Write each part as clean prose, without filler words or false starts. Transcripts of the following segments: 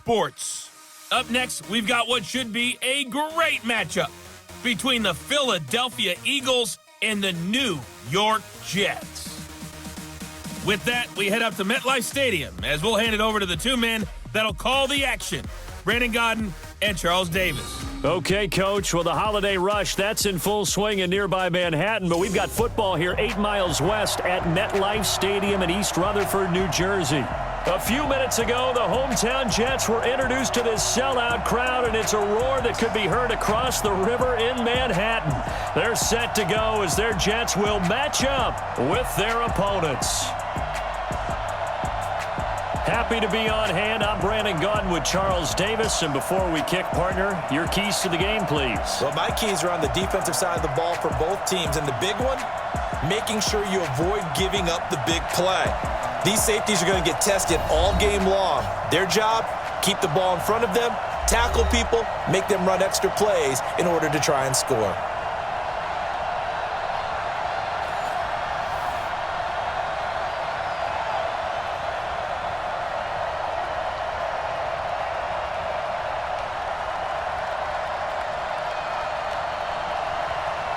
Sports. Up next, we've got what should be a great matchup between the Philadelphia Eagles and the New York Jets. With that, we head up to MetLife Stadium as we'll hand it over to the two men that'll call the action, Brandon Gaudin and Charles Davis. Okay, Coach. Well, the holiday rush, that's in full swing in nearby Manhattan, but we've got football here 8 miles west at MetLife Stadium in East Rutherford, New Jersey. A few minutes ago, the hometown Jets were introduced to this sellout crowd, and it's a roar that could be heard across the river in Manhattan. They're set to go as their Jets will match up with their opponents. Happy to be on hand. I'm Brandon Gaudin with Charles Davis. And before we kick, partner, your keys to the game, please. Well, my keys are on the defensive side of the ball for both teams. And the big one, making sure you avoid giving up the big play. These safeties are going to get tested all game long. Their job, keep the ball in front of them, tackle people, make them run extra plays in order to try and score.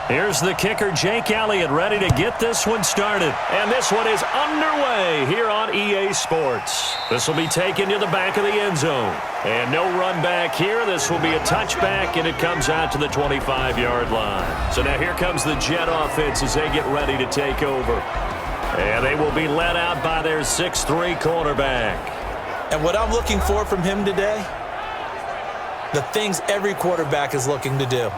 Here's the kicker, Jake Elliott, ready to get this one started. And this one is underway here on EA Sports. This will be taken to the back of the end zone. And no run back here. This will be a touchback, and it comes out to the 25-yard line. So now here comes the Jet offense as they get ready to take over. And they will be led out by their 6'3" quarterback. And what I'm looking for from him today, the things every quarterback is looking to do.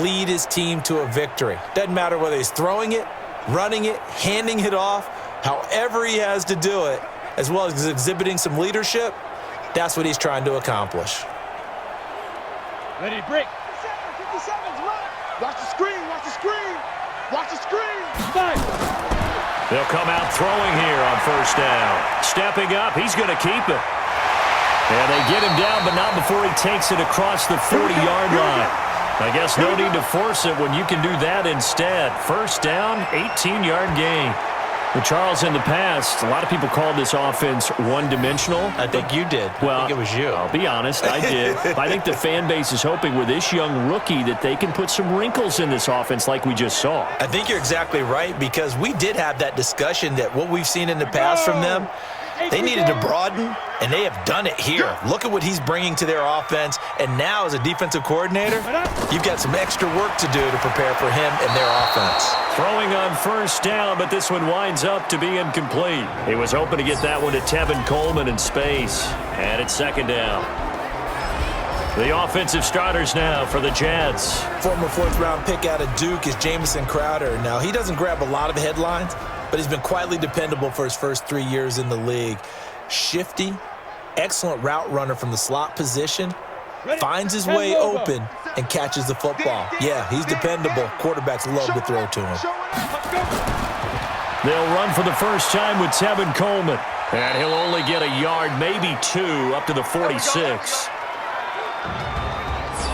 Lead his team to a victory. Doesn't matter whether he's throwing it, running it, handing it off, however he has to do it, as well as exhibiting some leadership, that's what he's trying to accomplish. Ready to break. 57's run. Watch the screen, watch the screen. Watch the screen. Fight. They'll come out throwing here on first down. Stepping up, he's going to keep it. And they get him down, but not before he takes it across the 40-yard line. I guess no need to force it when you can do that instead. First down, 18-yard gain. Well, Charles, in the past, a lot of people called this offense one-dimensional. I think you did. Well, I think it was you. I'll be honest, I did. I think the fan base is hoping with this young rookie that they can put some wrinkles in this offense like we just saw. I think you're exactly right, because we did have that discussion that what we've seen in the past from them, they needed to broaden, and they have done it here. Look at what he's bringing to their offense, and now as a defensive coordinator, you've got some extra work to do to prepare for him and their offense. Throwing on first down, but this one winds up to be incomplete. He was hoping to get that one to Tevin Coleman in space, and it's second down. The offensive starters now for the Jets. Former fourth-round pick out of Duke is Jamison Crowder. Now, he doesn't grab a lot of headlines, but he's been quietly dependable for his first 3 years in the league. Shifty, excellent route runner from the slot position, finds his way open and catches the football. Yeah, he's dependable. Quarterbacks love to throw to him. They'll run for the first time with Tevin Coleman. And he'll only get a yard, maybe two, up to the 46.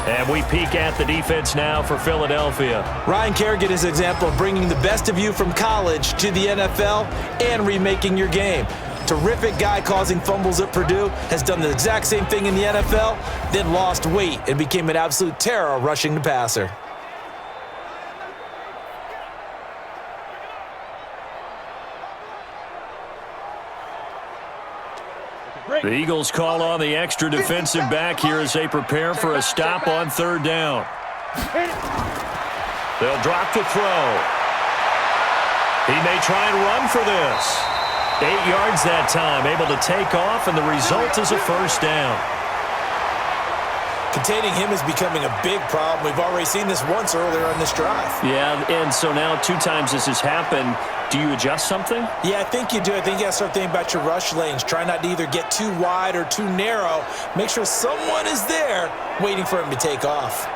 And we peek at the defense now for Philadelphia. Ryan Kerrigan is an example of bringing the best of you from college to the NFL and remaking your game. Terrific guy causing fumbles at Purdue, has done the exact same thing in the NFL, then lost weight and became an absolute terror rushing the passer. The Eagles call on the extra defensive back here as they prepare for a stop on third down. They'll drop to throw. He may try and run for this. 8 yards that time, able to take off, and the result is a first down. Containing him is becoming a big problem. We've already seen this once earlier on this drive. Yeah, and so now 2 times this has happened. Do you adjust something? Yeah, I think you do. I think you got to start thinking about your rush lanes. Try not to either get too wide or too narrow. Make sure someone is there waiting for him to take off.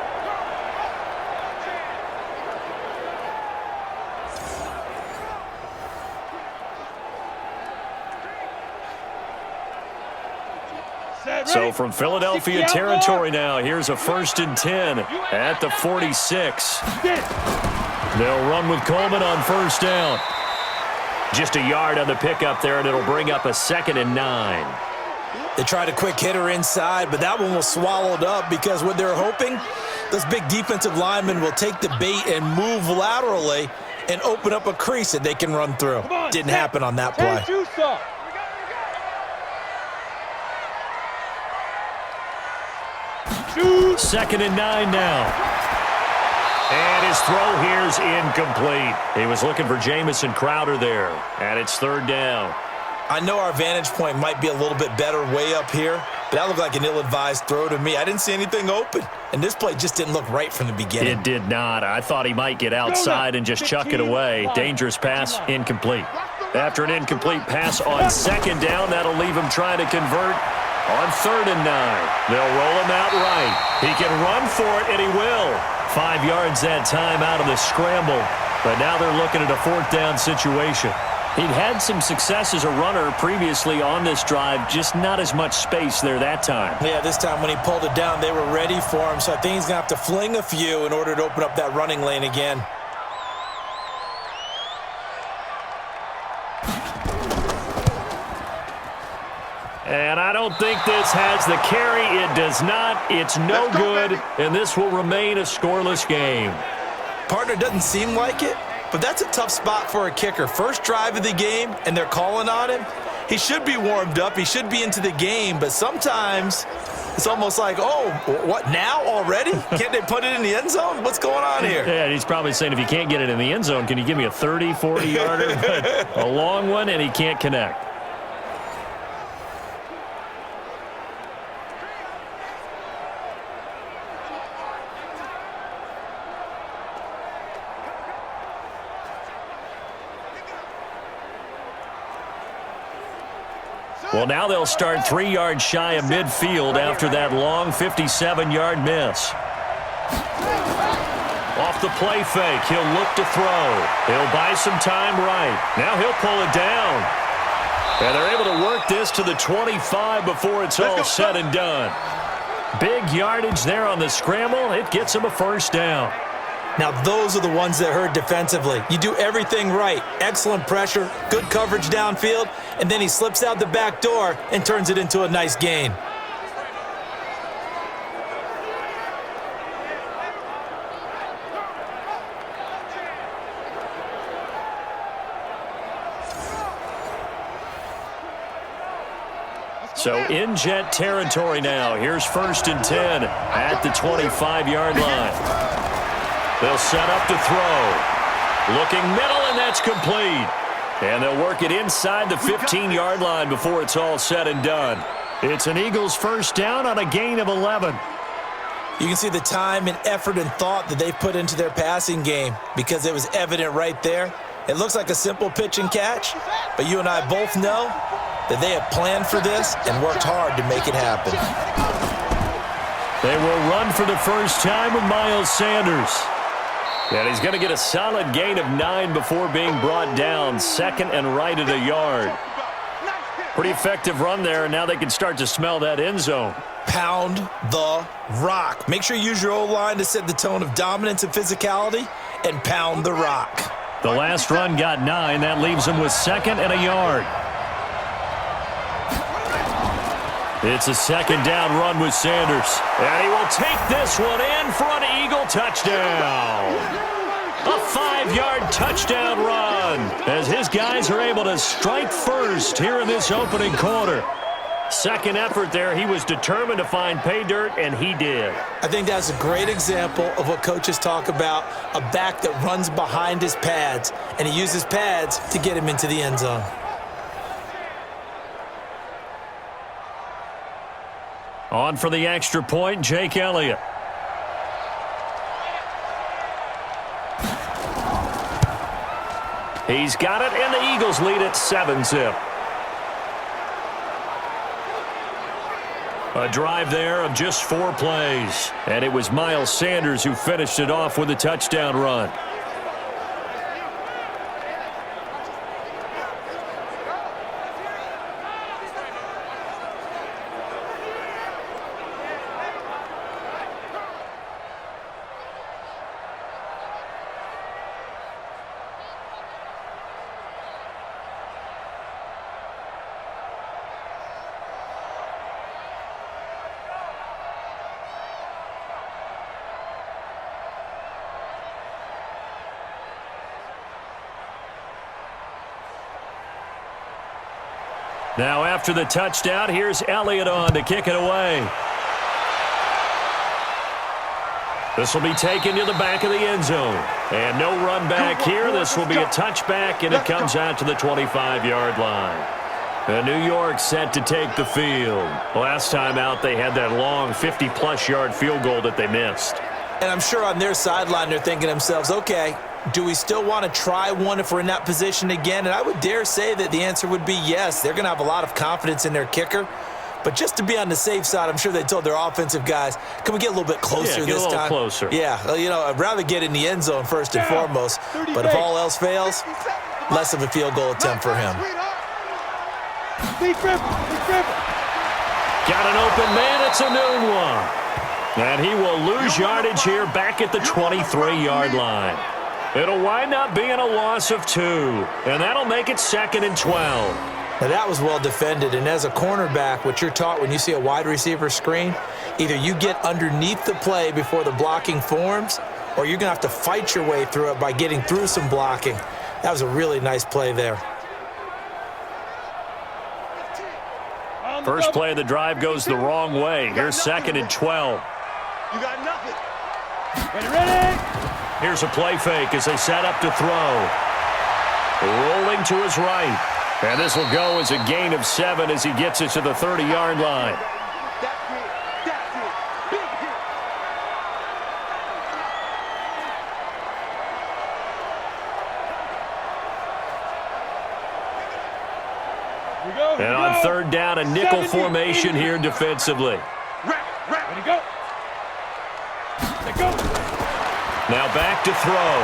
So from Philadelphia territory now, here's a 1st and 10 at the 46. They'll run with Coleman on first down. Just a yard on the pickup there, and it'll bring up a 2nd and 9. They tried a quick hitter inside, but that one was swallowed up because what they're hoping, those big defensive linemen will take the bait and move laterally and open up a crease that they can run through. Didn't happen on that play. Second and 9 now. And his throw here's incomplete. He was looking for Jamison Crowder there, and it's third down. I know our vantage point might be a little bit better way up here, but that looked like an ill-advised throw to me. I didn't see anything open, and this play just didn't look right from the beginning. It did not. I thought he might get outside and just chuck it away. Dangerous pass, incomplete. After an incomplete pass on second down, that'll leave him trying to convert on third and 9. They'll roll him out right. He can run for it, and he will. 5 yards that time out of the scramble, but now they're looking at a fourth down situation. He'd had some success as a runner previously on this drive, just not as much space there that time. Yeah, this time when he pulled it down, they were ready for him, so I think he's going to have to fling a few in order to open up that running lane again. And I don't think this has the carry. It does not. It's no good, and this will remain a scoreless game. Partner doesn't seem like it, but that's a tough spot for a kicker. First drive of the game, and they're calling on him. He should be warmed up. He should be into the game, but sometimes it's almost like, oh, what, now already? Can't they put it in the end zone? What's going on here? Yeah, and he's probably saying, if you can't get it in the end zone, can you give me a 30, 40-yarder? A long one, and he can't connect. Well, now they'll start 3 yards shy of midfield after that long 57-yard miss. Off the play fake, he'll look to throw. He'll buy some time right. Now he'll pull it down. And they're able to work this to the 25 before it's all said and done. Big yardage there on the scramble. It gets him a first down. Now, those are the ones that hurt defensively. You do everything right. Excellent pressure, good coverage downfield, and then he slips out the back door and turns it into a nice gain. So in Jet territory now. Here's first and 10 at the 25-yard line. They'll set up to throw. Looking middle, and that's complete. And they'll work it inside the 15-yard line before it's all said and done. It's an Eagles first down on a gain of 11. You can see the time and effort and thought that they put into their passing game because it was evident right there. It looks like a simple pitch and catch, but you and I both know that they have planned for this and worked hard to make it happen. They will run for the first time with Miles Sanders. And he's going to get a solid gain of 9 before being brought down. Second and right at a yard. Pretty effective run there, and now they can start to smell that end zone. Pound the rock. Make sure you use your O-line to set the tone of dominance and physicality, and pound the rock. The last run got 9. That leaves him with second and a yard. It's a second down run with Sanders. And he will take this one in for an Eagle touchdown. A 5-yard touchdown run as his guys are able to strike first here in this opening quarter. Second effort there, he was determined to find pay dirt, and he did. I think that's a great example of what coaches talk about, a back that runs behind his pads, and he uses pads to get him into the end zone. On for the extra point, Jake Elliott. He's got it, and the Eagles lead at 7-zip. A drive there of just 4 plays, and it was Miles Sanders who finished it off with a touchdown run. Now after the touchdown, here's Elliott on to kick it away. This will be taken to the back of the end zone. And no run back here. This will be a touchback, and it comes out to the 25-yard line. And New York set to take the field. Last time out, they had that long 50-plus yard field goal that they missed. And I'm sure on their sideline they're thinking to themselves, okay, do we still want to try one if we're in that position again? And I would dare say that the answer would be yes. They're going to have a lot of confidence in their kicker. But just to be on the safe side, I'm sure they told their offensive guys, can we get a little bit closer this time? Closer. Yeah, well, you know, I'd rather get in the end zone first and foremost. But if all else fails, less of a field goal attempt for him. Got an open man. It's a noon one. And he will lose yardage here back at the 23-yard line. It'll wind up being a loss of 2. And that'll make it 2nd and 12. Now, that was well defended, and as a cornerback, what you're taught when you see a wide receiver screen, either you get underneath the play before the blocking forms, or you're going to have to fight your way through it by getting through some blocking. That was a really nice play there. First play of the drive goes the wrong way. Here's 2nd and 12. You got nothing. Ready? Here's a play fake as they set up to throw. Rolling to his right. And this will go as a gain of 7 as he gets it to the 30-yard line. And on 3rd down, a nickel formation here defensively. Ready, go. Now back to throw.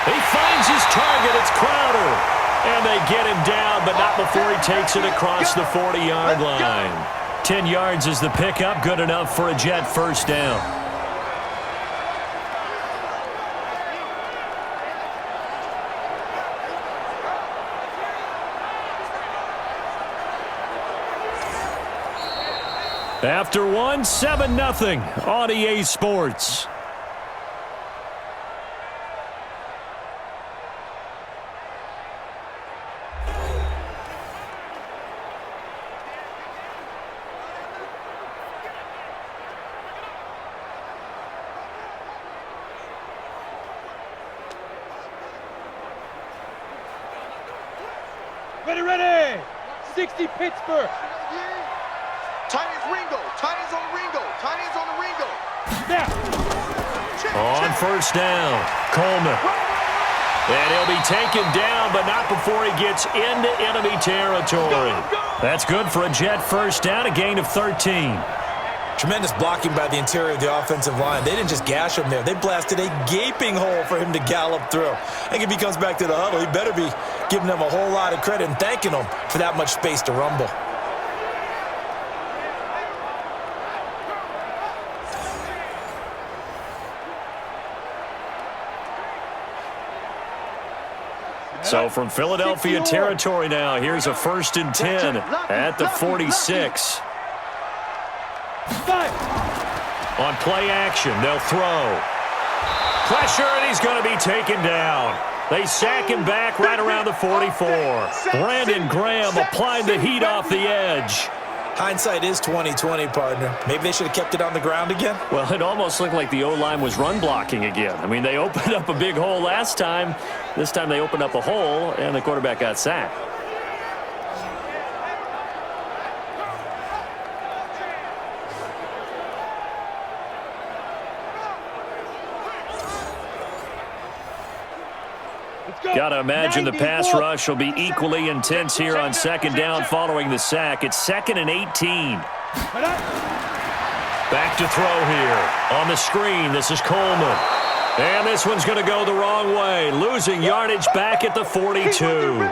He finds his target. It's Crowder. And they get him down, but not before he takes it across the 40-yard line. 10 yards is the pickup. Good enough for a Jet first down. After 1, 7-0 on EA Sports. Ready. 60 Pittsburgh. Titans Ringo. Titans on Ringo. Titans on the Ringo. Now. On first down, Coleman. And he'll be taken down, but not before he gets into enemy territory. That's good for a Jet first down, a gain of 13. Tremendous blocking by the interior of the offensive line. They didn't just gash him there. They blasted a gaping hole for him to gallop through. I think if he comes back to the huddle, he better be giving them a whole lot of credit and thanking them for that much space to rumble. So from Philadelphia territory now, here's a 1st and 10 at the 46. On play action, they'll throw. Pressure, and he's going to be taken down. They sack him back right around the 44. Brandon Graham applied the heat off the edge. Hindsight is 20/20, partner. Maybe they should have kept it on the ground again. Well, it almost looked like the O-line was run blocking again. I mean, they opened up a big hole last time. This time they opened up a hole, and the quarterback got sacked. Got to imagine the pass rush will be equally intense here on 2nd down following the sack. It's 2nd and 18. Back to throw here. On the screen, this is Coleman. And this one's going to go the wrong way. Losing yardage back at the 42.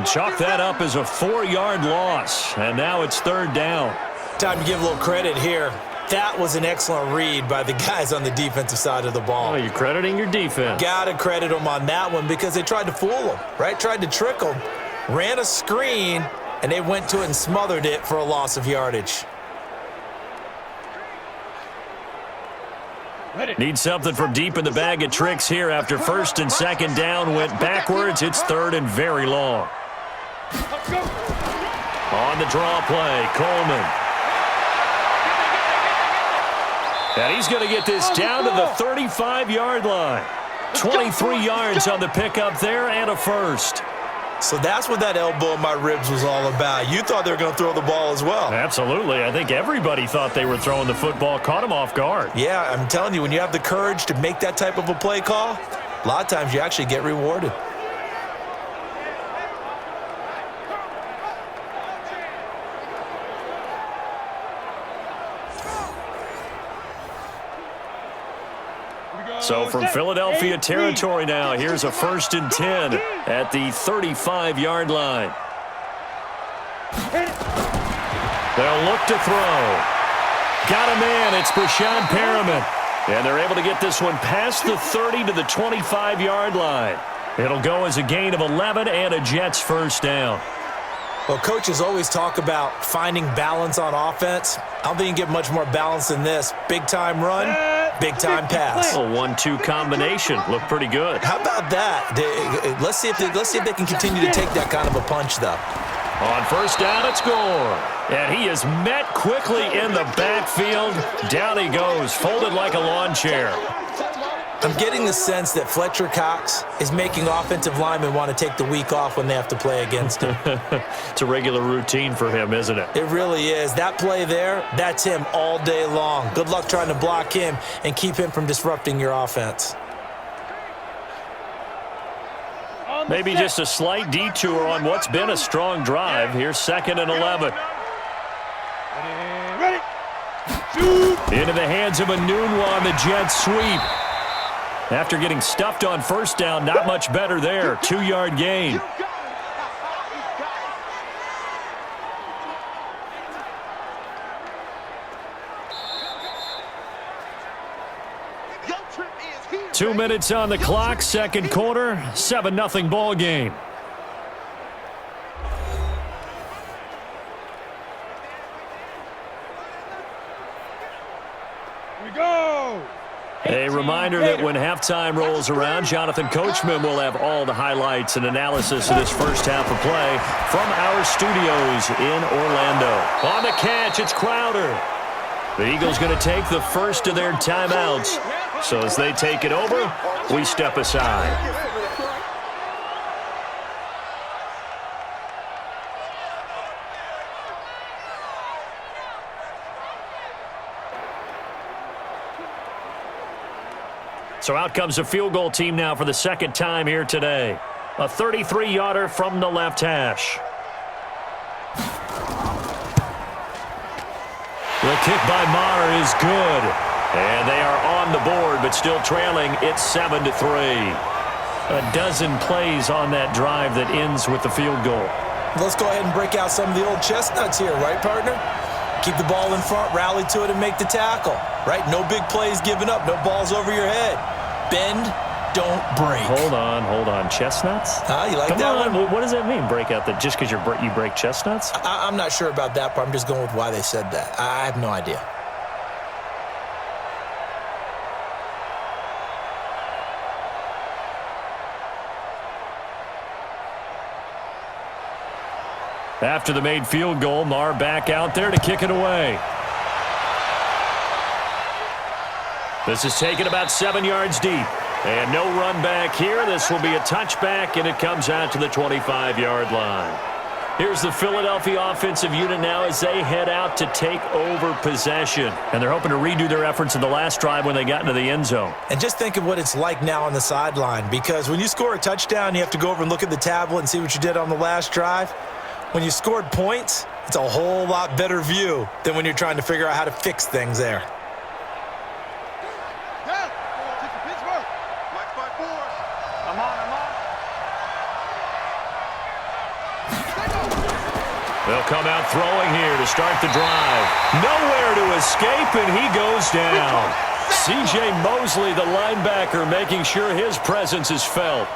Chalk that up as a 4-yard loss. And now it's 3rd down. Time to give a little credit here. That was an excellent read by the guys on the defensive side of the ball. Oh, you're crediting your defense. Got to credit them on that one because they tried to fool them, right? Tried to trick them. Ran a screen, and they went to it and smothered it for a loss of yardage. Need something from deep in the bag of tricks here after 1st and 2nd down went backwards. It's 3rd and very long. On on the draw play. Coleman. And he's going to get this down to the 35-yard line. 23 yards on the pickup there and a first. So that's what that elbow in my ribs was all about. You thought they were going to throw the ball as well. Absolutely. I think everybody thought they were throwing the football, caught him off guard. Yeah, I'm telling you, when you have the courage to make that type of a play call, a lot of times you actually get rewarded. So from Philadelphia territory now, here's a 1st and 10 at the 35-yard line. They'll look to throw. Got a man. It's Brashad Perriman. And they're able to get this one past the 30 to the 25-yard line. It'll go as a gain of 11 and a Jets first down. Well, coaches always talk about finding balance on offense. I don't think you can get much more balance than this. Big-time run, big-time pass. A 1-2 combination. Looked pretty good. How about that? Let's see if they can continue to take that kind of a punch, though. On first down, it's Gore. And he is met quickly in the backfield. Down he goes, folded like a lawn chair. I'm getting the sense that Fletcher Cox is making offensive linemen want to take the week off when they have to play against him. It's a regular routine for him, isn't it? It really is. That play there, that's him all day long. Good luck trying to block him and keep him from disrupting your offense. Maybe just a slight detour on what's been a strong drive. Here's 2nd and 11. Ready. Into the hands of Enunwa on the Jets sweep. After getting stuffed on first down, not much better there. 2-yard gain. Two minutes on the clock, second quarter, 7-0 ball game. Here we go. A reminder that when halftime rolls around, Jonathan Coachman will have all the highlights and analysis of this first half of play from our studios in Orlando. On the catch, it's Crowder. The Eagles going to take the first of their timeouts. So as they take it over, we step aside. So out comes a field goal team now for the second time here today. A 33-yarder from the left hash. The kick by Maher is good. And they are on the board, but still trailing. It's 7-3. A dozen plays on that drive that ends with the field goal. Let's go ahead and break out some of the old chestnuts here, right, partner? Keep the ball in front, rally to it, and make the tackle, right? No big plays given up, no balls over your head. Bend, don't break. Hold on. Chestnuts? You like Come that on. one? What does that mean, break out that just because you break chestnuts? I'm not sure about that part. I'm just going with why they said that. I have no idea. After the made field goal, Maher back out there to kick it away. This is taken about 7 yards deep. And no run back here. This will be a touchback, and it comes out to the 25-yard line. Here's the Philadelphia offensive unit now as they head out to take over possession. And they're hoping to redo their efforts in the last drive when they got into the end zone. And just think of what it's like now on the sideline, because when you score a touchdown, you have to go over and look at the tablet and see what you did on the last drive. When you scored points, it's a whole lot better view than when you're trying to figure out how to fix things there. They'll come out throwing here to start the drive. Nowhere to escape, and he goes down. C.J. Mosley, the linebacker, making sure his presence is felt.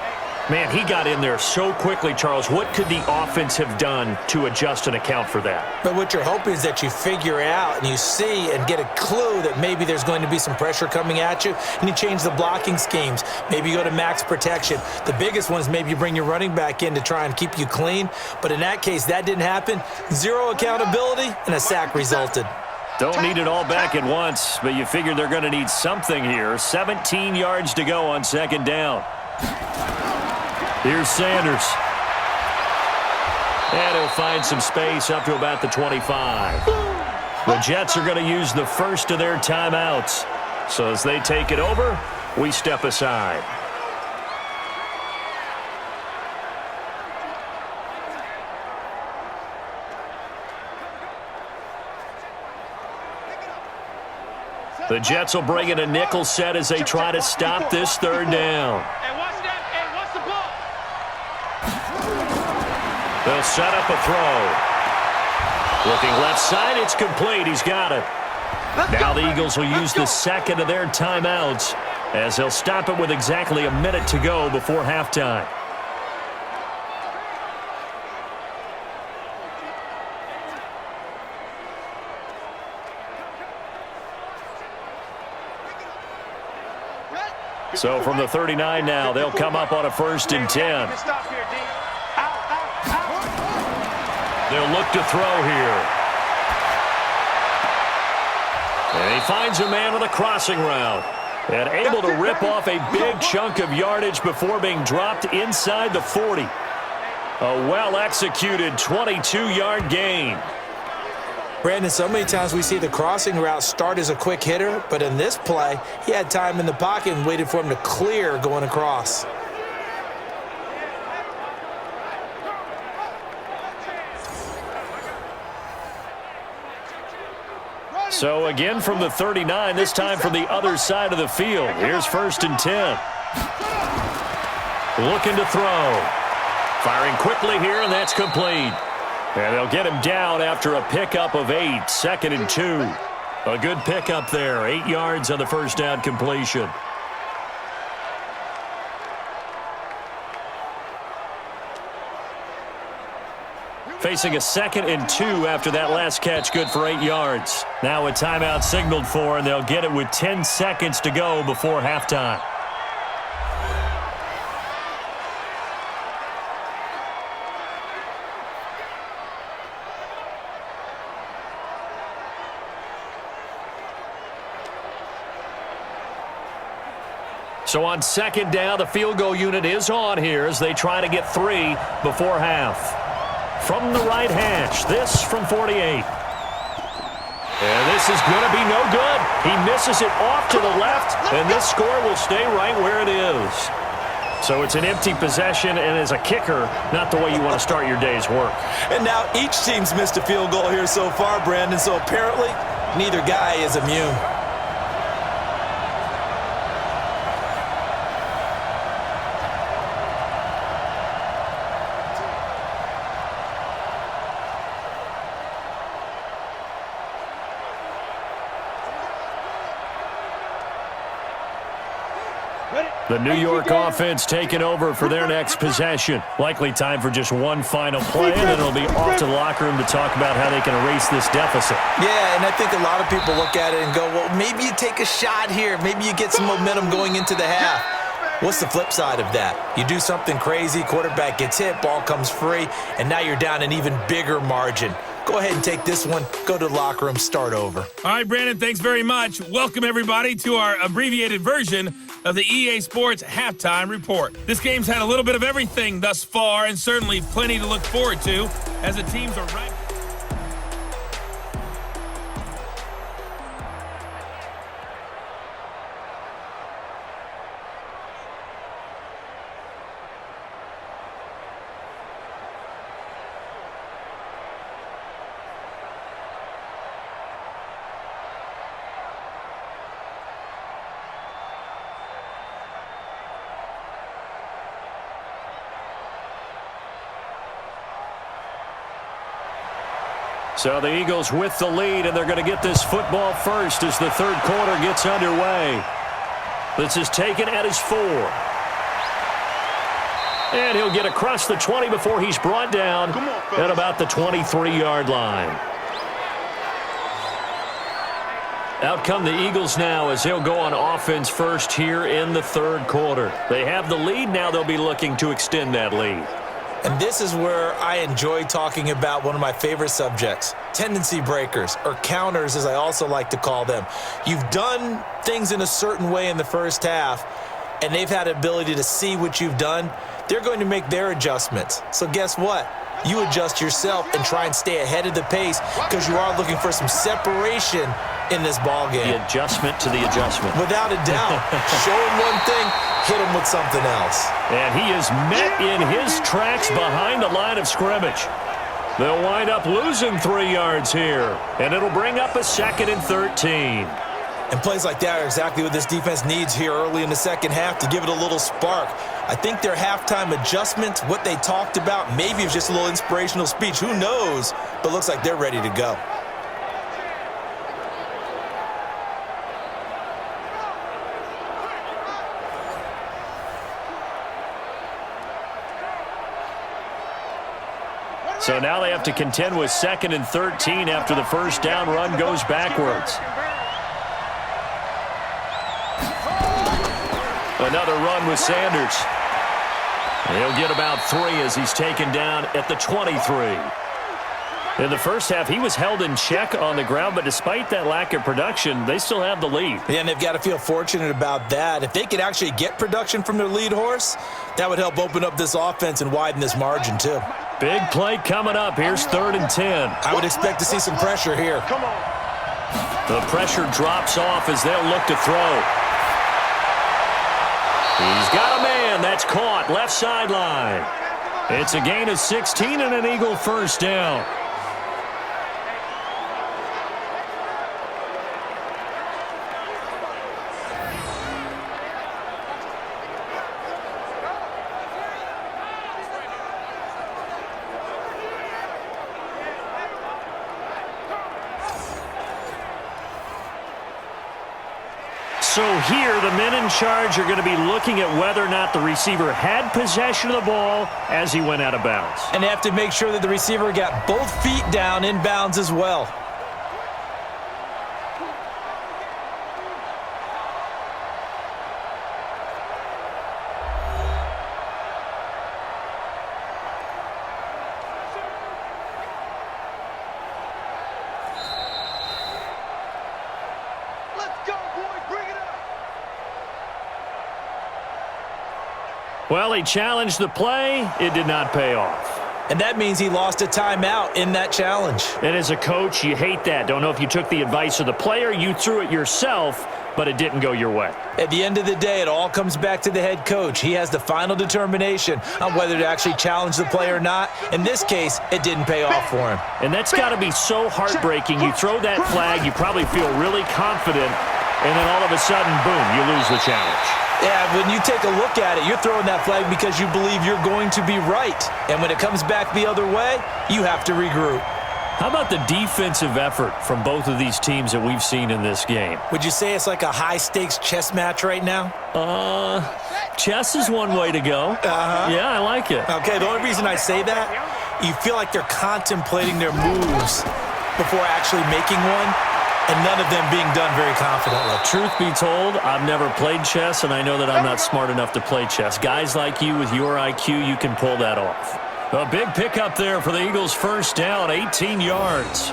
Man, he got in there so quickly, Charles. What could the offense have done to adjust and account for that? But what you're hoping is that you figure out and you see and get a clue that maybe there's going to be some pressure coming at you, and you change the blocking schemes. Maybe you go to max protection. The biggest one is maybe you bring your running back in to try and keep you clean. But in that case, that didn't happen. Zero accountability, and a sack resulted. Don't need it all back at once, but you figure they're going to need something here. 17 yards to go on second down. Here's Sanders. And he'll find some space up to about the 25. The Jets are going to use the first of their timeouts. So as they take it over, we step aside. The Jets will bring in a nickel set as they try to stop this third down. Hey, watch that. Hey, watch the ball. They'll set up a throw. Looking left side, it's complete. He's got it. Now the Eagles will use the second of their timeouts as they'll stop it with exactly a minute to go before halftime. So from the 39 now, they'll come up on a 1st and 10. They'll look to throw here. And he finds a man on the crossing route. And able to rip off a big chunk of yardage before being dropped inside the 40. A well-executed 22-yard gain. Brandon, so many times we see the crossing route start as a quick hitter, but in this play, he had time in the pocket and waited for him to clear going across. So again from the 39, this time from the other side of the field. Here's 1st and 10. Looking to throw. Firing quickly here, and that's complete. And they'll get him down after a pickup of 8, 2nd and 2. A good pickup there, 8 yards on the first down completion. Facing a 2nd and 2 after that last catch, good for 8 yards. Now a timeout signaled for, and they'll get it with 10 seconds to go before halftime. So on 2nd down, the field goal unit is on here as they try to get 3 before half. From the right hash, this from 48. And this is going to be no good. He misses it off to the left, and this score will stay right where it is. So it's an empty possession, and as a kicker, not the way you want to start your day's work. And now each team's missed a field goal here so far, Brandon, so apparently neither guy is immune. The New York offense taking over for their next possession. Likely time for just one final play, and then it'll be off to the locker room to talk about how they can erase this deficit. Yeah, and I think a lot of people look at it and go, well, maybe you take a shot here. Maybe you get some momentum going into the half. What's the flip side of that? You do something crazy, quarterback gets hit, ball comes free, and now you're down an even bigger margin. Go ahead and take this one, go to the locker room, start over. All right, Brandon, thanks very much. Welcome, everybody, to our abbreviated version of the EA Sports Halftime Report. This game's had a little bit of everything thus far, and certainly plenty to look forward to as the teams are right. So the Eagles with the lead, and they're going to get this football first as the third quarter gets underway. This is taken at his 4. And he'll get across the 20 before he's brought down at about the 23-yard line. Out come the Eagles now as they'll go on offense first here in the third quarter. They have the lead. Now they'll be looking to extend that lead. And this is where I enjoy talking about one of my favorite subjects, tendency breakers, or counters as I also like to call them. You've done things in a certain way in the first half, and they've had the ability to see what you've done. They're going to make their adjustments. So guess what? You adjust yourself and try and stay ahead of the pace because you are looking for some separation in this ball game. The adjustment to the adjustment. Without a doubt. Show him one thing, hit him with something else. And he is met in his tracks behind the line of scrimmage. They'll wind up losing 3 yards here, and it'll bring up a 2nd and 13. And plays like that are exactly what this defense needs here early in the second half to give it a little spark. I think their halftime adjustments, what they talked about, maybe it was just a little inspirational speech. Who knows? But looks like they're ready to go. So now they have to contend with 2nd and 13 after the first down run goes backwards. Another run with Sanders. He'll get about 3 as he's taken down at the 23. In the first half, he was held in check on the ground, but despite that lack of production, they still have the lead. Yeah, and they've got to feel fortunate about that. If they could actually get production from their lead horse, that would help open up this offense and widen this margin too. Big play coming up. Here's 3rd and 10. I would expect to see some pressure here. Come on. The pressure drops off as they'll look to throw. He's got a man. That's caught. Left sideline. It's a gain of 16 and an Eagle first down. So here, the men in charge are going to be looking at whether or not the receiver had possession of the ball as he went out of bounds. And they have to make sure that the receiver got both feet down in bounds as well. Well, he challenged the play. It did not pay off. And that means he lost a timeout in that challenge. And as a coach, you hate that. Don't know if you took the advice of the player. You threw it yourself, but it didn't go your way. At the end of the day, it all comes back to the head coach. He has the final determination on whether to actually challenge the play or not. In this case, it didn't pay off for him. And that's got to be so heartbreaking. You throw that flag, you probably feel really confident, and then all of a sudden, boom, you lose the challenge. Yeah, when you take a look at it, you're throwing that flag because you believe you're going to be right. And when it comes back the other way, you have to regroup. How about the defensive effort from both of these teams that we've seen in this game? Would you say it's like a high-stakes chess match right now? Chess is one way to go. Yeah, I like it. Okay, the only reason I say that, you feel like they're contemplating their moves before actually making one. And none of them being done very confidently. Truth be told, I've never played chess, and I know that I'm not smart enough to play chess. Guys like you with your IQ, you can pull that off. A big pickup there for the Eagles' first down, 18 yards.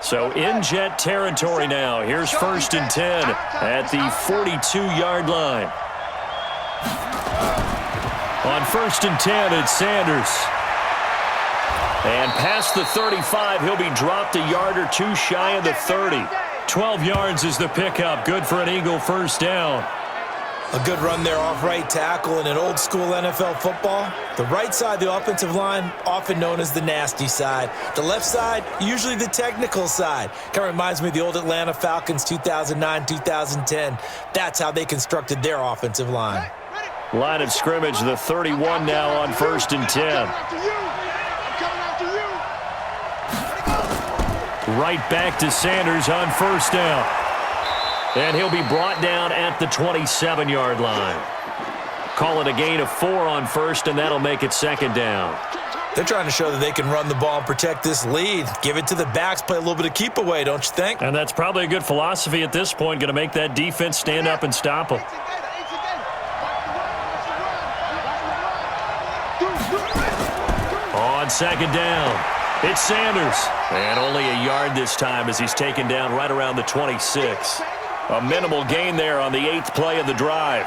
So in Jet territory now. Here's 1st and 10 at the 42-yard line. On 1st and 10, it's Sanders. And past the 35, he'll be dropped a yard or two shy of the 30. 12 yards is the pickup. Good for an Eagle first down. A good run there off right tackle in an old school NFL football. The right side of the offensive line, often known as the nasty side. The left side, usually the technical side. Kind of reminds me of the old Atlanta Falcons 2009, 2010. That's how they constructed their offensive line. Line of scrimmage, the 31 now on 1st and 10. Right back to Sanders on 1st down. And he'll be brought down at the 27-yard line. Call it a gain of 4 on 1st, and that'll make it 2nd down. They're trying to show that they can run the ball and protect this lead. Give it to the backs, play a little bit of keep away, don't you think? And that's probably a good philosophy at this point, going to make that defense stand up and stop them. On 2nd down, it's Sanders. And only a yard this time as he's taken down right around the 26. A minimal gain there on the 8th play of the drive.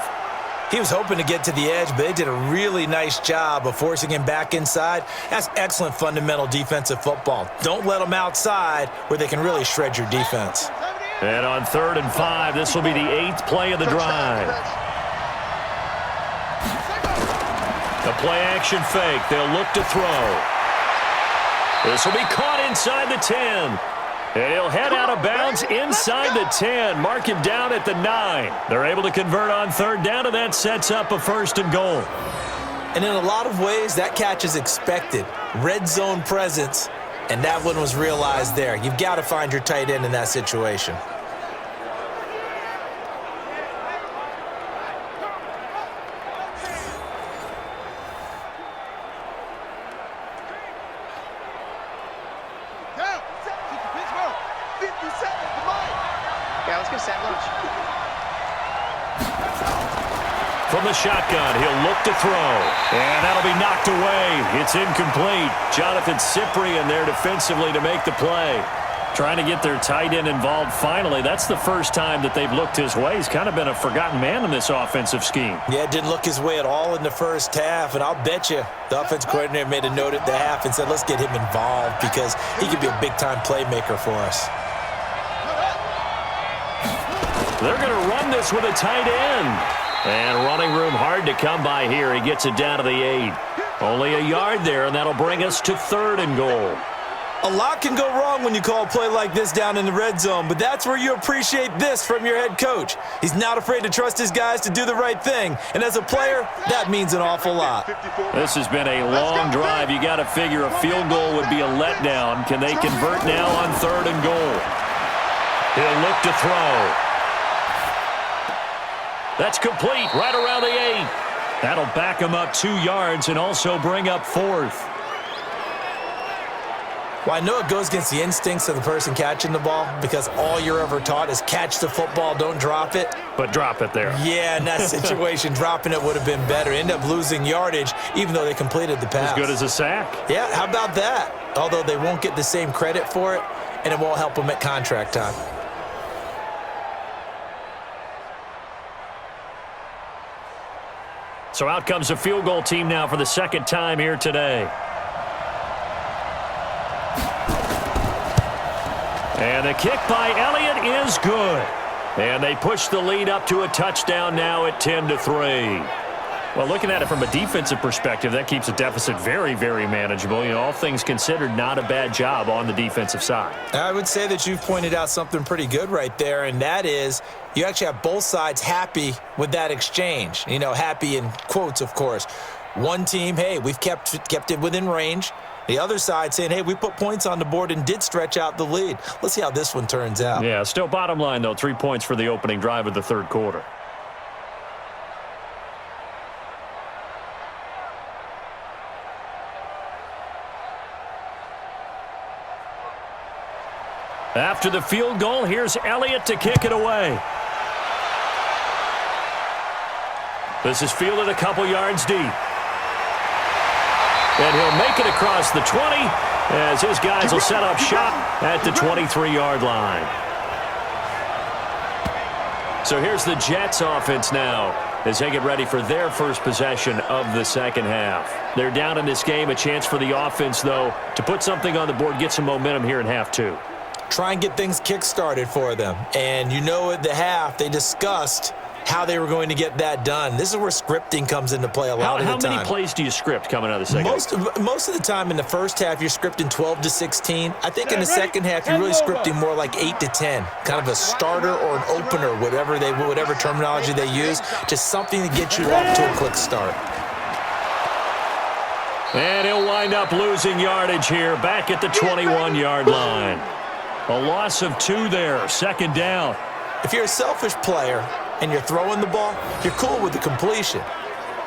He was hoping to get to the edge, but they did a really nice job of forcing him back inside. That's excellent fundamental defensive football. Don't let them outside where they can really shred your defense. And on 3rd and 5, this will be the 8th play of the drive. A play-action fake. They'll look to throw. This will be caught inside the 10. And he'll head out of bounds inside the 10. Mark him down at the 9. They're able to convert on 3rd down, and that sets up a 1st and goal. And in a lot of ways, that catch is expected. Red zone presence, and that one was realized there. You've got to find your tight end in that situation. From the shotgun, he'll look to throw. And that'll be knocked away. It's incomplete. Jonathan Cyprien there defensively to make the play. Trying to get their tight end involved finally. That's the first time that they've looked his way. He's kind of been a forgotten man in this offensive scheme. Yeah, didn't look his way at all in the first half. And I'll bet you the offense coordinator made a note at the half and said, let's get him involved because he could be a big-time playmaker for us. They're going to run this with a tight end. And running room hard to come by here. He gets it down to the 8. Only a yard there, and that'll bring us to 3rd and goal. A lot can go wrong when you call a play like this down in the red zone, but that's where you appreciate this from your head coach. He's not afraid to trust his guys to do the right thing, and as a player, that means an awful lot. This has been a long drive. You got to figure a field goal would be a letdown. Can they convert now on 3rd and goal? He'll look to throw. That's complete right around the 8. That'll back him up 2 yards and also bring up 4th. Well, I know it goes against the instincts of the person catching the ball because all you're ever taught is catch the football, don't drop it. But drop it there. Yeah, in that situation, dropping it would have been better. End up losing yardage even though they completed the pass. As good as a sack. Yeah, how about that? Although they won't get the same credit for it, and it won't help them at contract time. So out comes a field goal team now for the 2nd time here today. And the kick by Elliott is good. And they push the lead up to a touchdown now at 10-3. Well, looking at it from a defensive perspective, that keeps the deficit very, very manageable. You know, all things considered, not a bad job on the defensive side. I would say that you've pointed out something pretty good right there, and that is you actually have both sides happy with that exchange. You know, happy in quotes, of course. One team, hey, we've kept it within range. The other side saying, hey, we put points on the board and did stretch out the lead. Let's see how this one turns out. Yeah, still bottom line, though, 3 points for the opening drive of the 3rd quarter. After the field goal, here's Elliott to kick it away. This is fielded a couple yards deep. And he'll make it across the 20 as his guys will set up shop at the 23-yard line. So here's the Jets offense now as they get ready for their first possession of the 2nd half. They're down in this game, a chance for the offense, though, to put something on the board, get some momentum here in half 2. Try and get things kick-started for them. And you know at the half they discussed how they were going to get that done. This is where scripting comes into play a lot of the time. How many plays do you script coming out of the second? Most of the time in the first half, you're scripting 12 to 16. I think in the second half, you're really scripting more like 8 to 10. Kind of a starter or an opener, whatever terminology they use. Just something to get you off to a quick start. And he'll wind up losing yardage here, back at the 21-yard line. A loss of 2 there, second down. If you're a selfish player and you're throwing the ball, you're cool with the completion.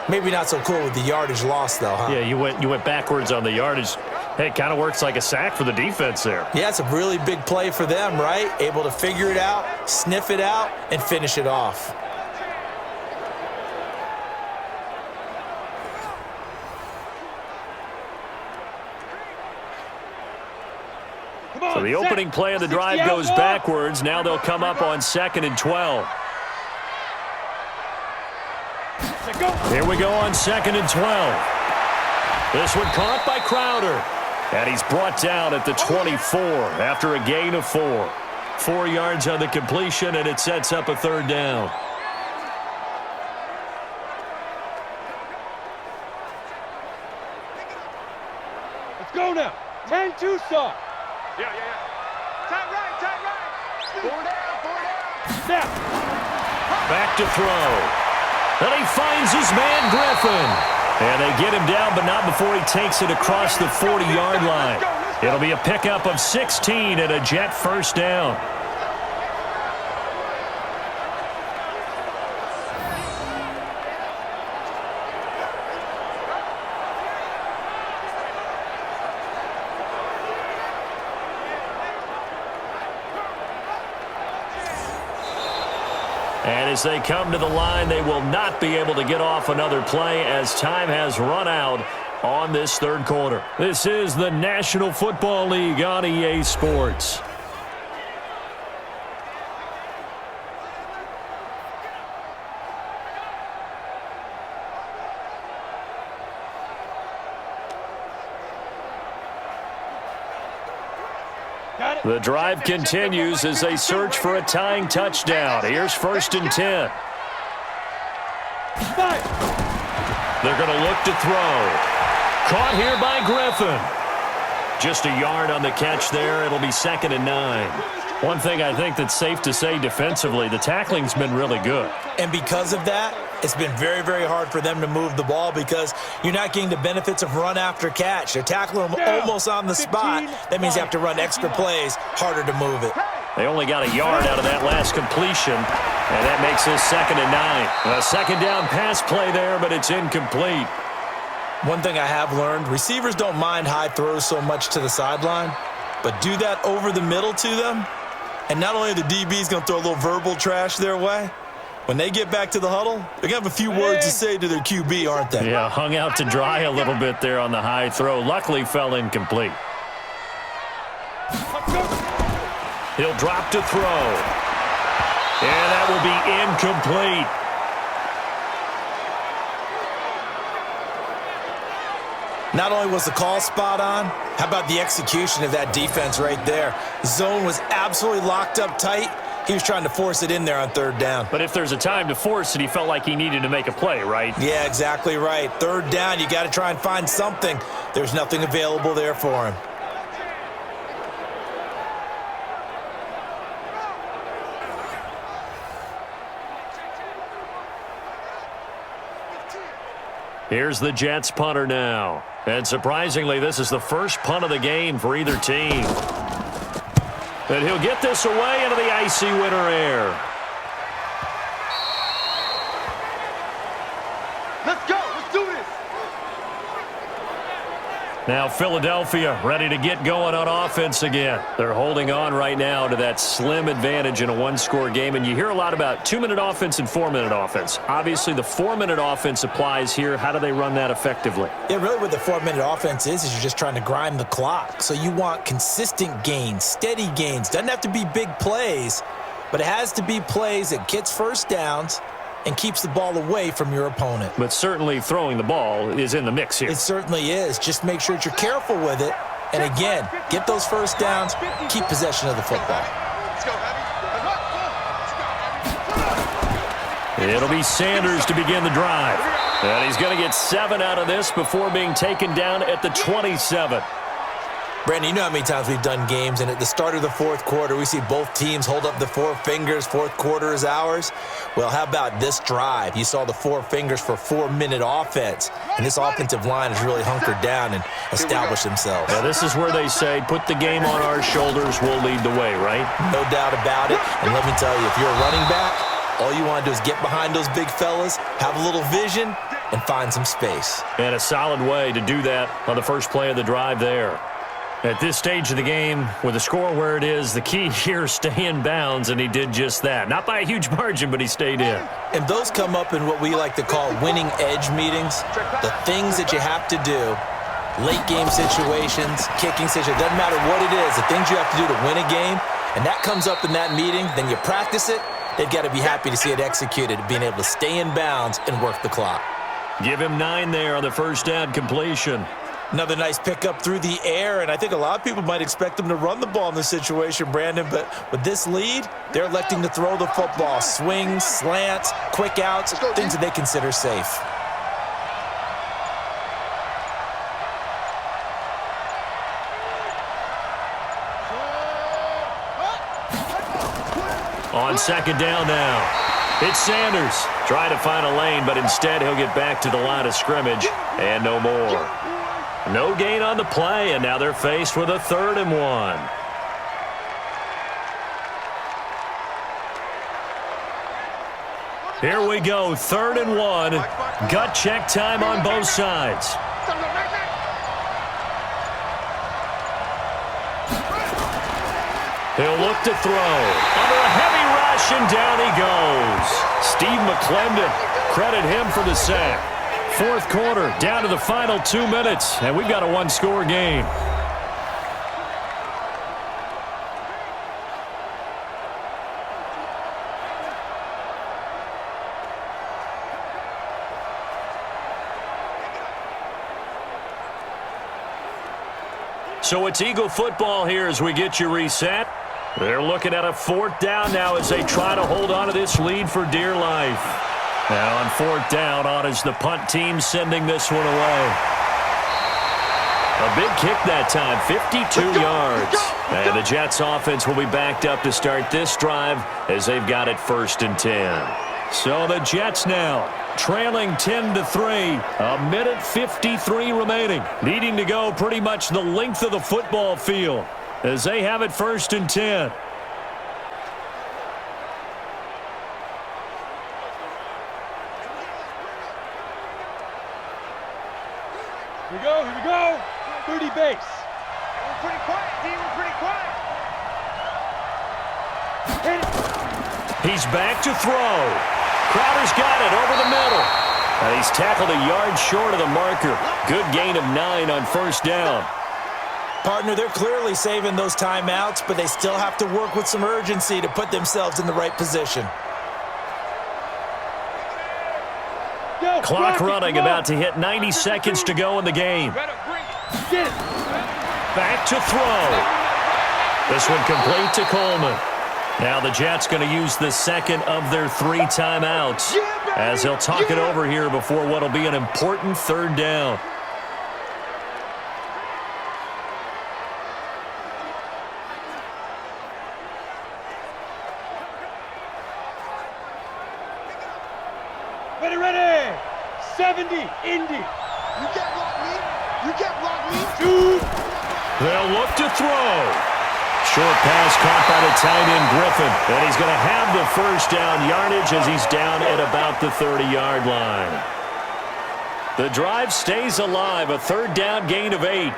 Maybe not so cool with the yardage loss, though, huh? Yeah, you went backwards on the yardage. Hey, it kind of works like a sack for the defense there. Yeah, it's a really big play for them, right? Able to figure it out, sniff it out, and finish it off. So the opening play of the drive goes backwards. Now they'll come up on 2nd and 12. Here we go on 2nd and 12. This one caught by Crowder. And he's brought down at the 24 after a gain of 4. 4 yards on the completion, and it sets up a 3rd down. Let's go now. 10-2 stop. Yeah. Tight right. 4 down. Snap. Back to throw. And he finds his man, Griffin. And they get him down, but not before he takes it across the 40-yard line. It'll be a pickup of 16 and a Jet first down. And as they come to the line, they will not be able to get off another play as time has run out on this 3rd quarter. This is the National Football League on EA Sports. The drive continues as they search for a tying touchdown. Here's 1st and 10. They're going to look to throw. Caught here by Griffin. Just a yard on the catch there. It'll be 2nd and 9. One thing I think that's safe to say defensively, the tackling's been really good. And because of that, it's been very, very hard for them to move the ball because you're not getting the benefits of run after catch. They're tackling them almost on the spot. That means you have to run extra plays, harder to move it. They only got a yard out of that last completion, and that makes this 2nd and 9. A 2nd down pass play there, but it's incomplete. One thing I have learned, receivers don't mind high throws so much to the sideline, but do that over the middle to them, and not only are the DBs going to throw a little verbal trash their way, when they get back to the huddle, they're going to have a few words to say to their QB, aren't they? Yeah, hung out to dry a little bit there on the high throw. Luckily fell incomplete. He'll drop to throw. And that will be incomplete. Not only was the call spot on, how about the execution of that defense right there? Zone was absolutely locked up tight. He was trying to force it in there on 3rd down. But if there's a time to force it, he felt like he needed to make a play, right? Yeah, exactly right. 3rd down, you got to try and find something. There's nothing available there for him. Here's the Jets punter now. And surprisingly, this is the first punt of the game for either team. And he'll get this away into the icy winter air. Let's go. Let's do this. Now Philadelphia ready to get going on offense again. They're holding on right now to that slim advantage in a 1-score game. And you hear a lot about 2-minute offense and 4-minute offense. Obviously, the 4-minute offense applies here. How do they run that effectively? Yeah, really what the 4-minute offense is you're just trying to grind the clock. So you want consistent gains, steady gains. Doesn't have to be big plays, but it has to be plays that gets first downs and keeps the ball away from your opponent. But certainly throwing the ball is in the mix here. It certainly is. Just make sure that you're careful with it. And again, get those first downs, keep possession of the football. It'll be Sanders to begin the drive. And he's going to get 7 out of this before being taken down at the 27. Brandon, you know how many times we've done games, and at the start of the fourth quarter, we see both teams hold up the 4 fingers, fourth quarter is ours. Well, how about this drive? You saw the 4 fingers for 4-minute offense, and this offensive line has really hunkered down and established themselves. Now, this is where they say, put the game on our shoulders, we'll lead the way, right? No doubt about it, and let me tell you, if you're a running back, all you want to do is get behind those big fellas, have a little vision, and find some space. And a solid way to do that on the first play of the drive there. At this stage of the game, with the score where it is, the key here is stay in bounds, and he did just that. Not by a huge margin, but he stayed in. And those come up in what we like to call winning edge meetings. The things that you have to do, late game situations, kicking situations, doesn't matter what it is, the things you have to do to win a game, and that comes up in that meeting, then you practice it, they've got to be happy to see it executed, being able to stay in bounds and work the clock. Give him 9 there on the first down completion. Another nice pickup through the air, and I think a lot of people might expect them to run the ball in this situation, Brandon, but with this lead, they're electing to throw the football. Swings, slants, quick outs, things that they consider safe. On second down now, it's Sanders. Trying to find a lane, but instead he'll get back to the line of scrimmage, and no more. No gain on the play, and now they're faced with a 3rd and 1. Here we go, 3rd and 1. Gut check time on both sides. He'll look to throw. Under a heavy rush, and down he goes. Steve McClendon, credit him for the sack. Fourth quarter, down to the final 2 minutes, and we've got a 1-score game. So it's Eagle football here as we get you reset. They're looking at a 4th down now as they try to hold on to this lead for dear life. Now on 4th down, on is the punt team sending this one away. A big kick that time, 52 yards. And the Jets offense will be backed up to start this drive as they've got it 1st and 10. So the Jets now trailing 10-3, a minute 53 remaining. Needing to go pretty much the length of the football field as they have it 1st and 10. Here we go. 30 base. We're pretty quiet, D. We're pretty quiet. Hit it. He's back to throw. Crowder's got it over the middle. And he's tackled a yard short of the marker. Good gain of 9 on 1st down. Partner, they're clearly saving those timeouts, but they still have to work with some urgency to put themselves in the right position. Clock running, about to hit 90 seconds to go in the game. Back to throw. This one complete to Coleman. Now the Jets going to use the second of their 3 timeouts as he'll talk it over here before what will be an important 3rd down. Ready. 70, Indy. You can't block me. You can't block me. Dude. They'll look to throw. Short pass caught by the tight end Griffin. And he's going to have the 1st down yardage as he's down at about the 30-yard line. The drive stays alive, a 3rd down gain of 8.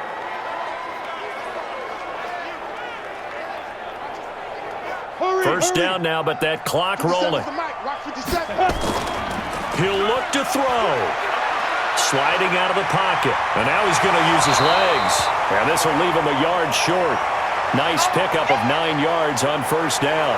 First down now, but that clock rolling. He'll look to throw. Sliding out of the pocket. And now he's going to use his legs. And this will leave him a yard short. Nice pickup of 9 yards on 1st down.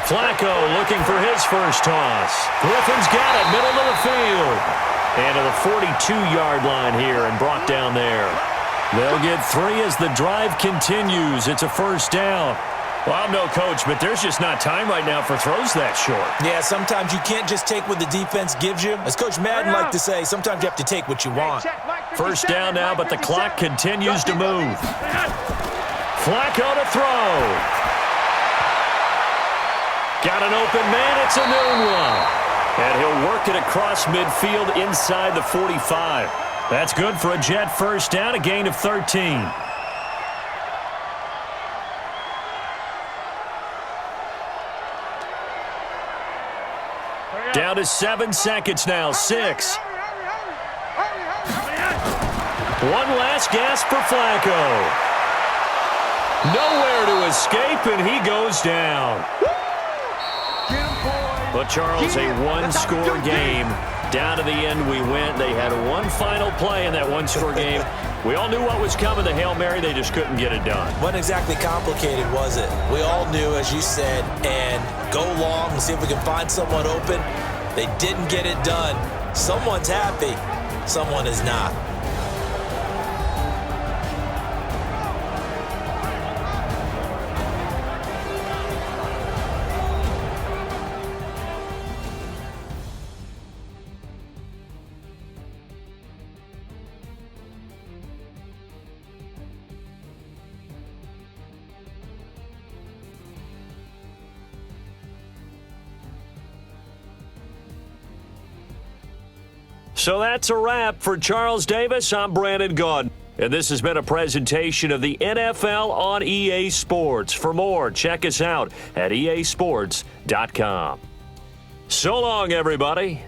Flacco looking for his first toss. Griffin's got it, middle of the field. And to the 42-yard line here and brought down there. They'll get 3 as the drive continues. It's a first down. Well, I'm no coach, but there's just not time right now for throws that short. Yeah, sometimes you can't just take what the defense gives you. As Coach Madden liked to say, sometimes you have to take what you want. First down now, but the clock continues to move. Flacco to throw. Got an open man. It's a noon one. And he'll work it across midfield inside the 45. That's good for a Jet first down, a gain of 13. Down to 7 seconds now. 6. One last gasp for Flacco. Nowhere to escape, and he goes down. But, Charles, a one-score game. Down to the end we went. They had one final play in that one-score game. We all knew what was coming, the Hail Mary. They just couldn't get it done. Wasn't exactly complicated, was it? We all knew, as you said, and go long and see if we can find someone open. They didn't get it done. Someone's happy. Someone is not. So that's a wrap for Charles Davis. I'm Brandon Gaudin. And this has been a presentation of the NFL on EA Sports. For more, check us out at easports.com. So long, everybody.